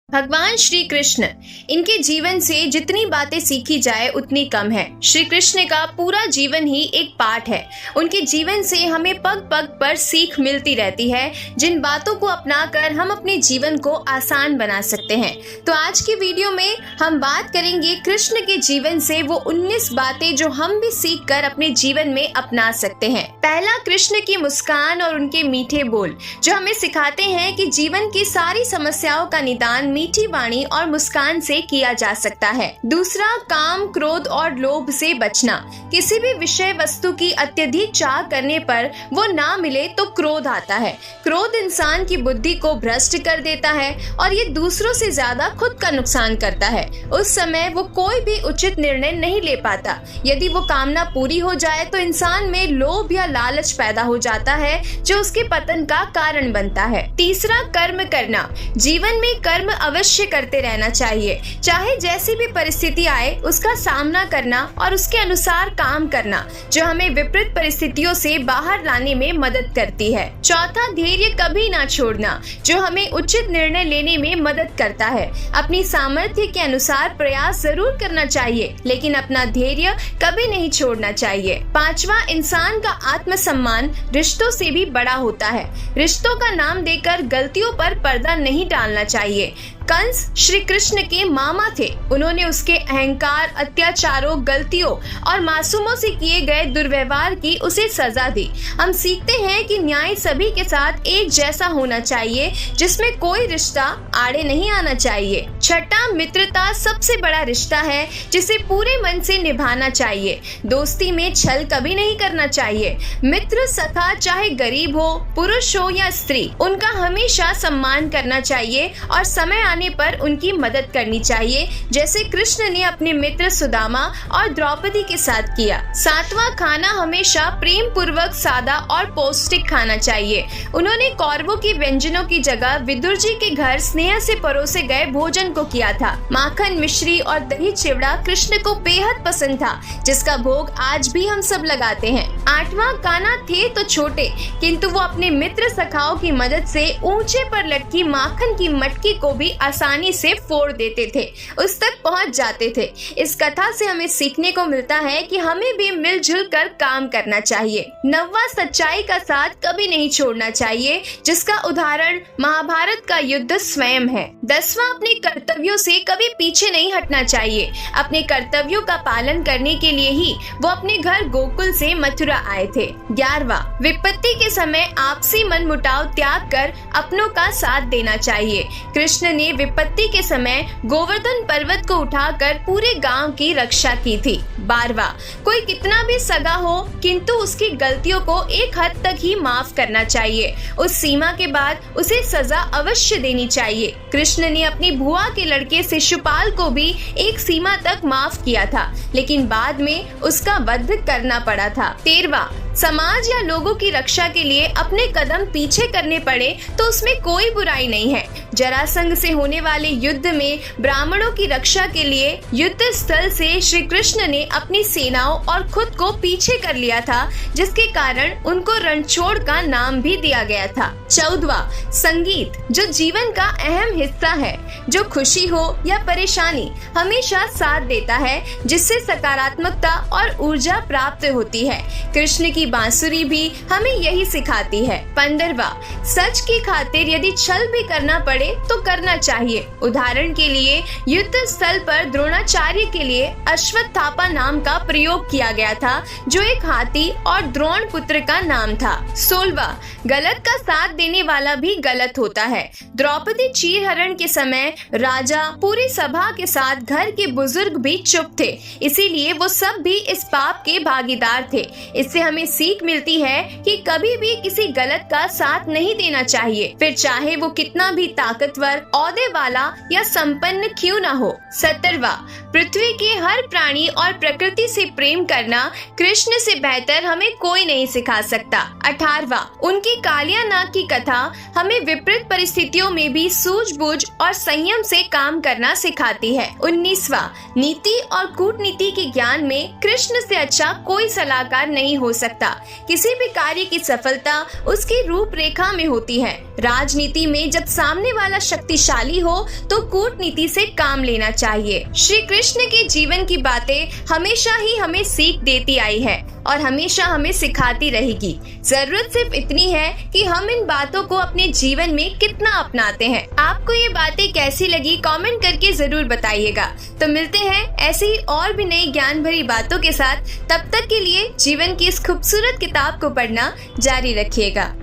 भगवान श्री कृष्ण, इनके जीवन से जितनी बातें सीखी जाए उतनी कम है। श्री कृष्ण का पूरा जीवन ही एक पाठ है। उनके जीवन से हमें पग पग पर सीख मिलती रहती है, जिन बातों को अपनाकर हम अपने जीवन को आसान बना सकते हैं। तो आज की वीडियो में हम बात करेंगे कृष्ण के जीवन से वो 19 बातें जो हम भी सीख कर अपने जीवन में अपना सकते हैं। पहला, कृष्ण की मुस्कान और उनके मीठे बोल, जो हमें सिखाते हैं कि जीवन की सारी समस्याओं का निदान मीठी वाणी और मुस्कान से किया जा सकता है। दूसरा, काम, क्रोध और लोभ से बचना। किसी भी विषय वस्तु की अत्यधिक चाह करने पर वो ना मिले तो क्रोध आता है। क्रोध इंसान की बुद्धि को भ्रष्ट कर देता है और ये दूसरों से ज्यादा खुद का नुकसान करता है। उस समय वो कोई भी उचित निर्णय नहीं ले पाता। यदि वो कामना पूरी हो जाए तो इंसान में लोभ या लालच पैदा हो जाता है, जो उसके पतन का कारण बनता है। तीसरा, कर्म करना। जीवन में कर्म अवश्य करते रहना चाहिए। चाहे जैसी भी परिस्थिति आए उसका सामना करना और उसके अनुसार काम करना, जो हमें विपरीत परिस्थितियों से बाहर लाने में मदद करती है। चौथा, धैर्य कभी ना छोड़ना, जो हमें उचित निर्णय लेने में मदद करता है। अपनी सामर्थ्य के अनुसार प्रयास जरूर करना चाहिए, लेकिन अपना धैर्य कभी नहीं छोड़ना चाहिए। पांचवा, इंसान का आत्मसम्मान रिश्तों से भी बड़ा होता है। रिश्तों का नाम देकर गलतियों पर पर्दा नहीं डालना चाहिए। कंस श्री कृष्ण के मामा थे। उन्होंने उसके अहंकार, अत्याचारों, गलतियों और मासूमों से किए गए दुर्व्यवहार की उसे सजा दी। हम सीखते हैं कि न्याय सभी के साथ एक जैसा होना चाहिए, जिसमें कोई रिश्ता आड़े नहीं आना चाहिए। छठा, मित्रता सबसे बड़ा रिश्ता है, जिसे पूरे मन से निभाना चाहिए। दोस्ती में छल कभी नहीं करना चाहिए। मित्र, सखा, चाहे गरीब हो, पुरुष हो या स्त्री, उनका हमेशा सम्मान करना चाहिए और समय आने पर उनकी मदद करनी चाहिए, जैसे कृष्ण ने अपने मित्र सुदामा और द्रौपदी के साथ किया। सातवां, खाना हमेशा प्रेम पूर्वक, सादा और पौष्टिक खाना चाहिए। उन्होंने कौरवों के व्यंजनों की जगह विदुर जी के घर स्नेह से परोसे गए भोजन को किया था। माखन, मिश्री और दही चिवड़ा कृष्ण को बेहद पसंद था, जिसका भोग आज भी हम सब लगाते हैं। आठवां, कान्हा थे तो छोटे, किंतु वो अपने मित्र सखाओं की मदद से ऊंचे पर लटकी माखन की मटकी को भी आसानी से फोड़ देते थे, उस तक पहुंच जाते थे। इस कथा से हमें सीखने को मिलता है कि हमें भी मिलजुल कर काम करना चाहिए। नौवां, सच्चाई का साथ कभी नहीं छोड़ना चाहिए, जिसका उदाहरण महाभारत का युद्ध स्वयं है। 10वां, अपने कर्तव्यों से कभी पीछे नहीं हटना चाहिए। अपने कर्तव्यों का पालन करने के लिए ही वो अपने घर गोकुल से मथुरा आए थे। 11वां, विपत्ति के समय आपसी मनमुटाव त्याग कर अपनों का साथ देना चाहिए। कृष्ण ने विपत्ति के समय गोवर्धन पर्वत को उठाकर पूरे गांव की रक्षा की थी। 12वां, कोई कितना भी सगा हो, किंतु उसकी गलतियों को एक हद तक ही माफ करना चाहिए। उस सीमा के बाद उसे सजा अवश्य देनी चाहिए। कृष्ण ने अपनी बुआ के लड़के शिशुपाल को भी एक सीमा तक माफ किया था, लेकिन बाद में उसका वध करना पड़ा था। 13वां, समाज या लोगों की रक्षा के लिए अपने कदम पीछे करने पड़े तो उसमें कोई बुराई नहीं है। जरासंध से होने वाले युद्ध में ब्राह्मणों की रक्षा के लिए युद्ध स्थल से श्री कृष्ण ने अपनी सेनाओं और खुद को पीछे कर लिया था, जिसके कारण उनको रणछोड़ का नाम भी दिया गया था। 14वां, संगीत, जो जीवन का अहम हिस्सा है, जो खुशी हो या परेशानी हमेशा साथ देता है, जिससे सकारात्मकता और ऊर्जा प्राप्त होती है। कृष्ण की बांसुरी भी हमें यही सिखाती है। 15वां, सच की खातिर यदि छल भी करना पड़े तो करना चाहिए। उदाहरण के लिए युद्ध स्थल पर द्रोणाचार्य के लिए अश्वत्थामा नाम का प्रयोग किया गया था, जो एक हाथी और द्रोण पुत्र का नाम था। 16वां, गलत का साथ देने वाला भी गलत होता है। द्रौपदी चीरहरण के समय राजा, पूरी सभा के साथ घर के बुजुर्ग भी चुप थे, इसीलिए वो सब भी इस पाप के भागीदार थे। इससे हमें सीख मिलती है कि कभी भी किसी गलत का साथ नहीं देना चाहिए, फिर चाहे वो कितना भी ताकतवर, औहदे वाला या संपन्न क्यों न हो। 17वां, पृथ्वी के हर प्राणी और प्रकृति से प्रेम करना कृष्ण से बेहतर हमें कोई नहीं सिखा सकता। 18वां, उनकी कालिया नाग की कथा हमें विपरीत परिस्थितियों में भी सूझबूझ और संयम से काम करना सिखाती है। 19वां, नीति और कूटनीति के ज्ञान में कृष्ण से अच्छा कोई सलाहकार नहीं हो सकता। किसी भी कार्य की सफलता उसकी रूपरेखा में होती है। राजनीति में जब सामने वाले वाला शक्तिशाली हो तो कूटनीति से काम लेना चाहिए। श्री कृष्ण के जीवन की बातें हमेशा ही हमें सीख देती आई है और हमेशा हमें सिखाती रहेगी। जरूरत सिर्फ इतनी है कि हम इन बातों को अपने जीवन में कितना अपनाते हैं। आपको ये बातें कैसी लगी कमेंट करके जरूर बताइएगा। तो मिलते हैं ऐसी ही और भी नई ज्ञान भरी बातों के साथ। तब तक के लिए जीवन की इस खूबसूरत किताब को पढ़ना जारी रखिएगा।